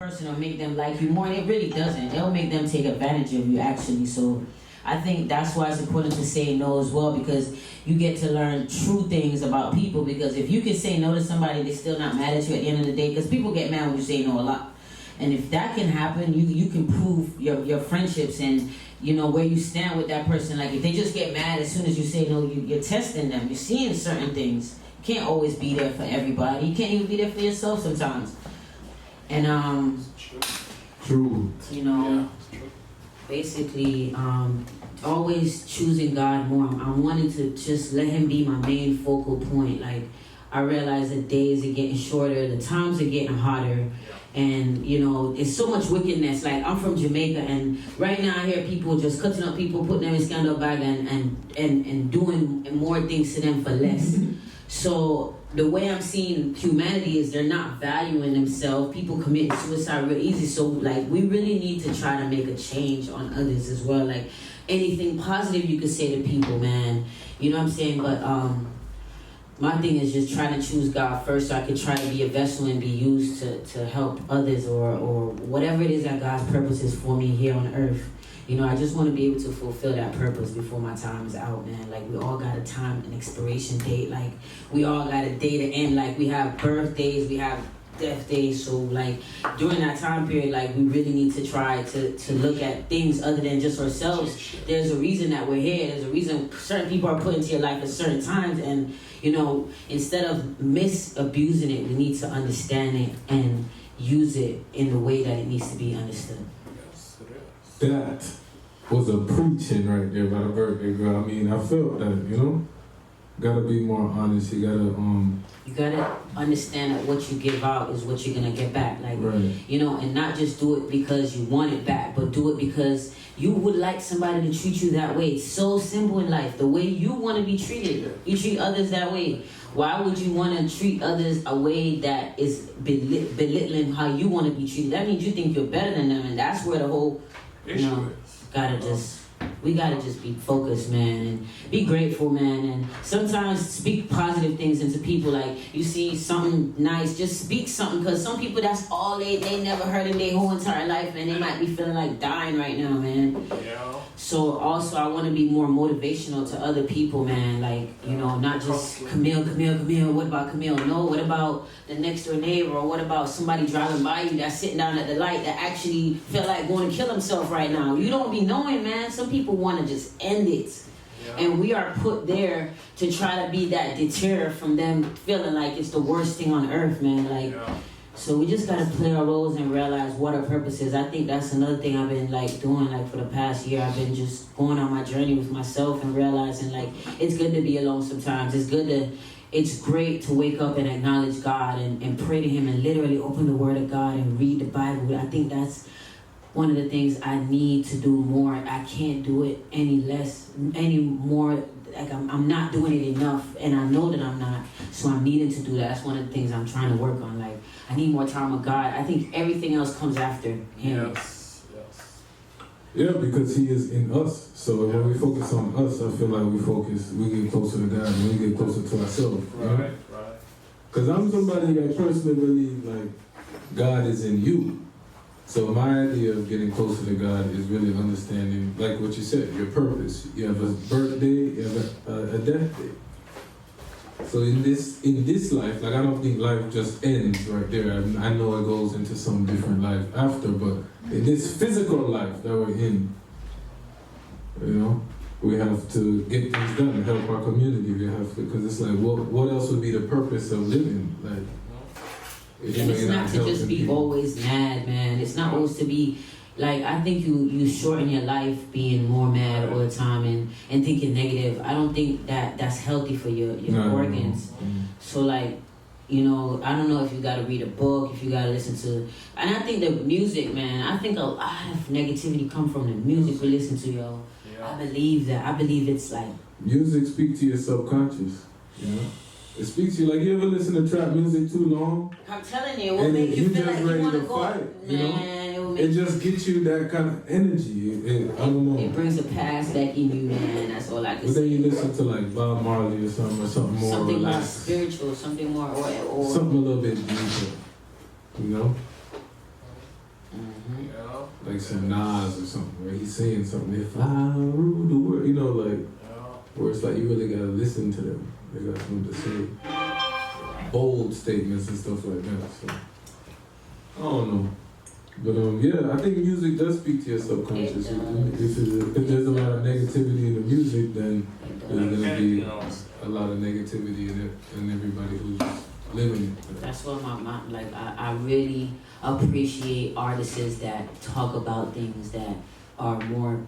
person or make them like you more, and it really doesn't. It'll make them take advantage of you, actually. So I think that's why it's important to say no as well, because you get to learn true things about people. Because if you can say no to somebody, they're still not mad at you at the end of the day, because people get mad when you say no a lot. And if that can happen, you can prove your friendships and, you know, where you stand with that person. Like, if they just get mad as soon as you say no, you're testing them. You're seeing certain things. You can't always be there for everybody. You can't even be there for yourself sometimes. And, True. You know, basically, always choosing God more. I'm wanting to just let him be my main focal point. Like, I realize the days are getting shorter, the times are getting hotter. And, you know, it's so much wickedness. Like, I'm from Jamaica, and right now I hear people just cutting up people, putting them in scandal bag and doing more things to them for less. So the way I'm seeing humanity is they're not valuing themselves. People committing suicide real easy. So, like, we really need to try to make a change on others as well. Like, anything positive you could say to people, man. You know what I'm saying? But my thing is just trying to choose God first, so I can try to be a vessel and be used to help others, or whatever it is that God's purpose is for me here on earth. You know, I just want to be able to fulfill that purpose before my time is out, man. Like, we all got a time and expiration date. Like, we all got a day to end. Like, we have birthdays, we have death days. So, like, during that time period, like, we really need to try to look at things other than just ourselves. There's a reason that we're here. There's a reason certain people are put into your life at certain times. And, you know, instead of misabusing it, we need to understand it and use it in the way that it needs to be understood. That was a preaching right there by the birthday girl. I mean, I felt that, you know? Gotta be more honest. You gotta understand that what you give out is what you're gonna get back. Like, right. You know, and not just do it because you want it back, but do it because you would like somebody to treat you that way. It's so simple in life. The way you want to be treated, you treat others that way. Why would you want to treat others a way that is belittling how you want to be treated? That means you think you're better than them, and that's where the whole, you know, we gotta just be focused, man, and be grateful, man, and sometimes speak positive things into people. Like, you see something nice, just speak something, because some people, that's all they never heard in their whole entire life, and they might be feeling like dying right now, man. Yeah. So also, I want to be more motivational to other people, man. Like, you know, not just Camille, what about Camille? No, what about the next door neighbor? Or what about somebody driving by you that's sitting down at the light that actually felt like going to kill himself right now? You don't be knowing, man. Some people want to just end it. Yeah. And we are put there to try to be that deter from them feeling like it's the worst thing on earth, man. Like, yeah. So we just gotta play our roles and realize what our purpose is. I think that's another thing I've been like doing, like for the past year. I've been just going on my journey with myself and realizing like it's good to be alone sometimes. It's great to wake up and acknowledge God and pray to him and literally open the word of God and read the Bible. I think that's one of the things I need to do more. I can't do it any more. Like I'm not doing it enough, and I know that I'm not. So I'm needing to do that. That's one of the things I'm trying to work on. Like, I need more time with God. I think everything else comes after him. Yes. Yeah, because he is in us. So when we focus on us, I feel like we get closer to God, and we get closer to ourselves. Right. Because I'm somebody that personally believe like God is in you. So my idea of getting closer to God is really understanding, like what you said, your purpose. You have a birthday, you have a death day. So in this life, like I don't think life just ends right there. I know it goes into some different life after, but in this physical life that we're in, you know, we have to get things done, help our community. We have to, because it's like, what else would be the purpose of living? Like, and it's not to just be always mad, man. It's not always to be like, I think you shorten your life being more mad all the time and thinking negative. I don't think that's healthy for your organs. So like, you know, I don't know if you gotta read a book, if you gotta listen to, and I think the music, man, I think a lot of negativity come from the music we listen to, yo. Yeah. I believe that. I believe it's like music speaks to your subconscious, you know? It speaks to you. Like, you ever listen to trap music too long? I'm telling you, it will make you feel like you want to go. Fight, you know? It just gets you that kind of energy. I don't know. It brings the past back in you, man. That's all I can say. But then you listen to like Bob Marley or something more something relaxed. More spiritual, something more or something a little bit deeper, you know? like some Nas or something, where he's saying something, if I rule the world, you know, like, where it's like you really gotta listen to them. They got something to say. Bold statements and stuff like that. So I don't know. But yeah, I think music does speak to your subconscious. If there's a lot of negativity in the music, then there's gonna be a lot of negativity in it, and everybody who's living it. That's what I really appreciate artists that talk about things that are more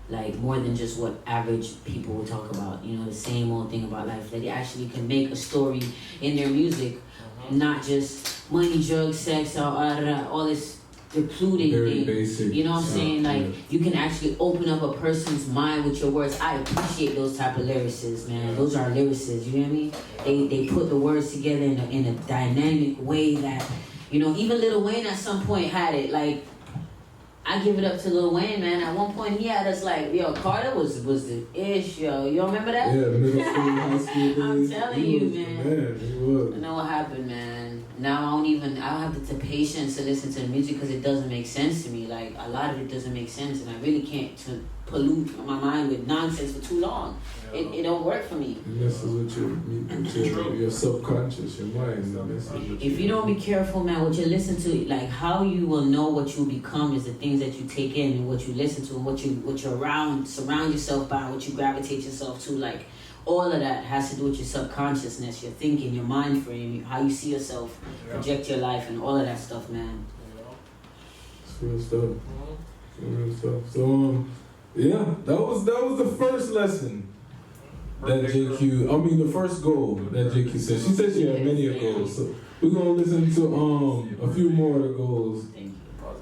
than just what average people would talk about. You know, the same old thing about life. That they actually can make a story in their music, not just money, drugs, sex, all this depleting thing. Basic. You know what I'm saying? Like, you can actually open up a person's mind with your words. I appreciate those type of lyricists, man. Those are lyricists, you know what I mean? They put the words together in a dynamic way that, you know, even Lil Wayne at some point had it. Like, I give it up to Lil Wayne, man. At one point he had us like, yo, Carter was the ish, yo. You remember that? Yeah, the middle school, high school days. I'm telling you, man. He was. I know what happened, man. Now I don't have the patience to listen to the music because it doesn't make sense to me. Like, a lot of it doesn't make sense, and I really can't pollute my mind with nonsense for too long. It don't work for me. It messes with your subconscious, your mind. If you don't be careful, man, what you listen to, like, how you will know what you become is the things that you take in and what you listen to and what you're around, surround yourself by, what you gravitate yourself to. Like, all of that has to do with your subconsciousness, your thinking, your mind frame, how you see yourself, project your life, and all of that stuff, man. It's real stuff. Real stuff. So, yeah, that was the first lesson that the first goal that JQ said. She said she had many goals. So we're gonna listen to a few more of the goals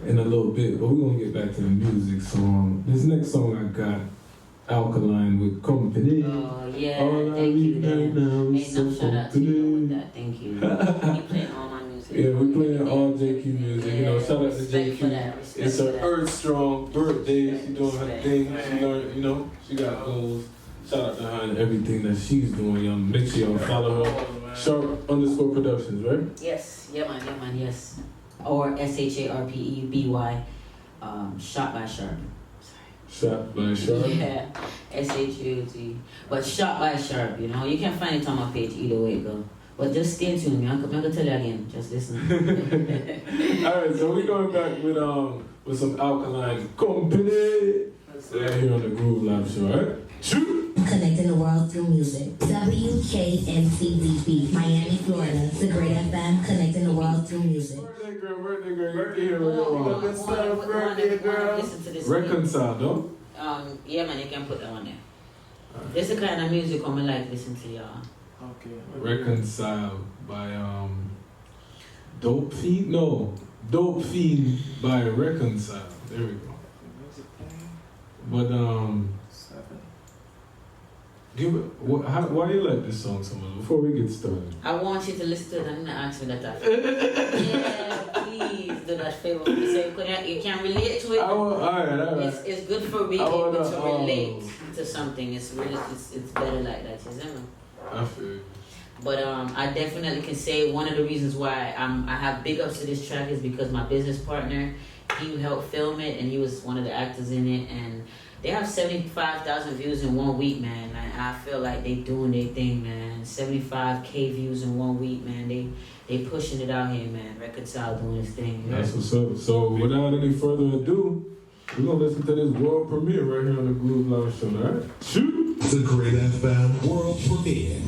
in a little bit, but we're gonna get back to the music. So this next song I got, Alkaline with Company. Oh yeah, thank you. Ain't no shout out to you with that. Thank you. You playing all my music. Yeah, we're playing all JQ music. Yeah, you know, shout out to JQ. JQ. It's her Earth Strong birthday. She's doing her thing. She learned, you know, she got goals. Shout out to her and everything that she's doing. Y'all make sure y'all follow her. Sharpe_ Productions, right? Yes, yeah man, yes. Or SHARPEBY, Shot by Sharpe. Shot by Sharpe? Yeah, SHUT. But Shot by Sharpe, you know. You can find it on my page either way it go. But just stay tuned, man. I'm gonna tell you again. Just listen. Alright, so we're going back with some Alkaline Company. Right here on the Groove Live Show, alright? Shoot! Connecting the world through music. WKNCDP, Miami, Florida. The Great FM, connecting the world through music. Birthday girl. You can hear birthday girl. Reconcile, though? Yeah, man, you can put that on there. This is the kind of music I like listen to, y'all. Okay. Reconcile by Dope Fiend? No. Dope Fiend by Reconcile. There we go. But why do you like this song so much? Before we get started, I want you to listen to it and ask me that. Yeah, please do that favor for me. So you can relate to it. Alright. It's good for being able to relate to something. It's really it's better like that, you know. I feel you. But I definitely can say one of the reasons why I have big ups to this track is because my business partner, he helped film it and he was one of the actors in it, and they have 75,000 views in 1 week, man. I feel like they doing their thing, man. 75K views in 1 week, man. They pushing it out here, man. Reconcile doing this thing. That's what's up. So without any further ado, we're gonna listen to this world premiere right here on the Groove Live Show, alright? Shoot! The Great FM world premiere.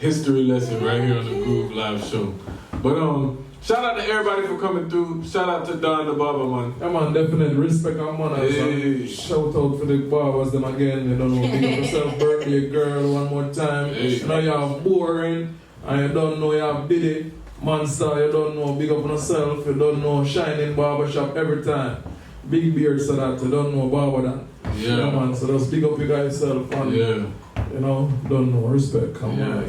history lesson right here on the Groove Live Show. But shout out to everybody for coming through. Shout out to Don the Barber, man. Yeah, man, definitely respect our manners. Hey. Shout out for the barbers them again. You don't know, big up yourself, birthday girl, one more time. Hey. You know you have Boring, and you don't know you have Diddy. Monster, you don't know, big up on yourself. You don't know Shining Barbershop every time. Big beard so that you don't know barber that. Yeah. Man, so just big up you guys yourself. And, you know, don't know, respect. Come on.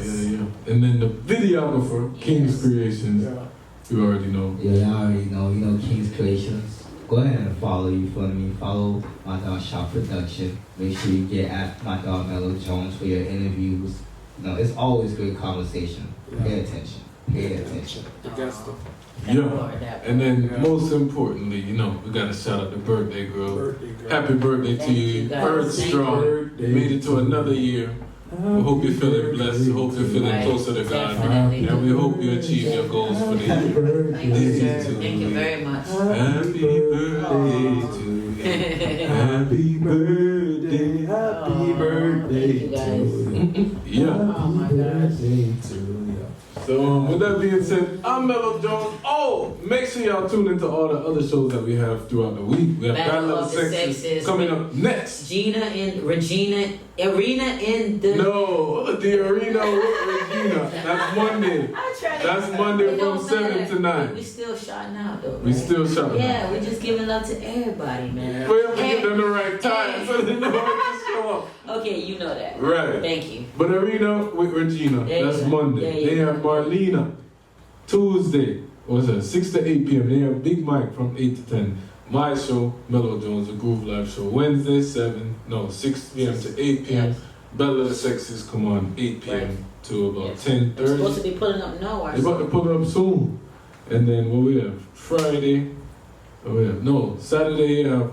And then the videographer, King's Creations. Yeah. You already know. Yeah, I already know. You know King's Creations. Go ahead and follow, you feel me? Follow my dog Shop Production. Make sure you get at my dog Mellow Jones for your interviews. You know, it's always great conversation. Pay attention. Pay attention. And then most importantly, you know, we gotta shout out the birthday girl. Happy birthday to you. Earth Strong. Made it to another year. We hope you're feeling blessed. We hope you're feeling closer to God. Definitely. And we hope you achieve your goals for the year. Thank you, sir. Thank you very much. Happy birthday to you. Happy birthday. Happy birthday Thank you, guys. Yeah. Oh my gosh. So with that being said, I'm Mellow Jones. Oh, make sure y'all tune into all the other shows that we have throughout the week. We have Battle of the Sexes coming up next. Gina and Regina, Arena in the... No, the Arena with Regina. That's Monday. That's Monday from 7 to 9. We still shouting out though. We still shouting Yeah, out. we just giving love to everybody, man. We have to get them the right time so they know when to show up. Okay, you know that. Right. Thank you. But Arena with Regina, There you that's go. Monday. There you They go. have Marlena. Tuesday, what's that? 6 to 8 p.m. They have Big Mike from 8 to 10. My show, Mellow Jones, the Groove Live Show. Wednesday, 6 p.m. to 8 p.m. Yes. Battle of the Sexes come on 8 p.m. Right. to about Yes. 10:30. We're supposed to be pulling up They're about to put it up soon. And then what we have? Friday. What we have? No, Saturday you have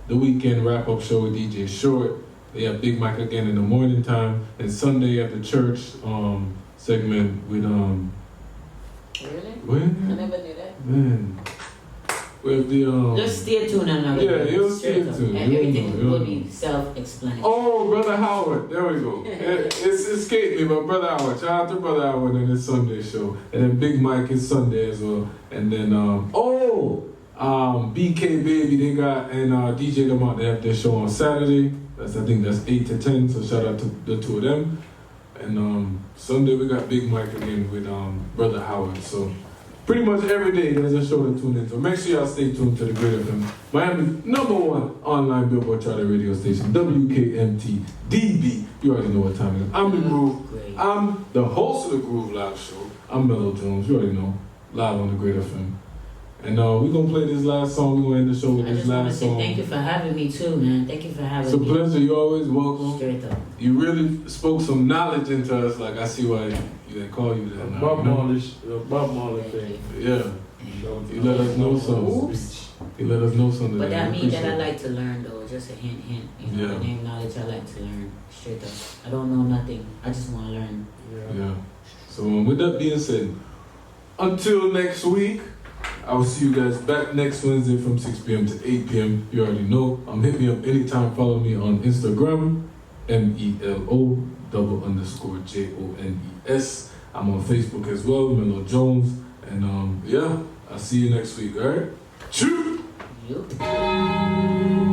the weekend wrap-up show with DJ Short. They have Big Mike again in the morning time. And Sunday you have the church segment with Really? where? I never knew that. Man. With the Just stay tuned on our Yeah, you'll straight stay up. tuned. And You'll everything know, you'll will know. be self-explanatory. Oh, Brother Howard. There we go. It's escaped me, but Brother Howard. Shout out to Brother Howard and his Sunday show. And then Big Mike is Sunday as well. And then, BK Baby, they got, and DJ Lamont, they have their show on Saturday. I think that's 8 to 10, so shout out to the two of them. And Sunday we got Big Mike again with Brother Howard. So pretty much every day there's a show to tune in. So make sure y'all stay tuned to the Great FM, Miami's #1 online Billboard charter radio station, WKMT DB. You already know what time it is. I'm the Groove. Great. I'm the host of the Groove Live Show. I'm Mellow Jones. You already know. Live on the Great FM. And we're going to play this last song. We're going to end the show with I this just want to last say song. thank you for having me too, man. Thank you for having It's a me. pleasure. You're always welcome. Straight up. You really spoke some knowledge into us. Like, I see why they call you that now. Bob you know? Marley thing. Yeah. You let us know something. Oops. You let us know something. But that We means that I appreciate like to learn though. Just a hint. You know, Yeah. the name knowledge I like to learn. Straight up. I don't know nothing. I just want to learn. it. Yeah. So with that being said, until next week, I will see you guys back next Wednesday from 6 p.m. to 8 p.m. You already know. Hit me up anytime. Follow me on Instagram, MELO_JONES. I'm on Facebook as well, Mellow Jones. And yeah, I'll see you next week, alright? Choo! Yup.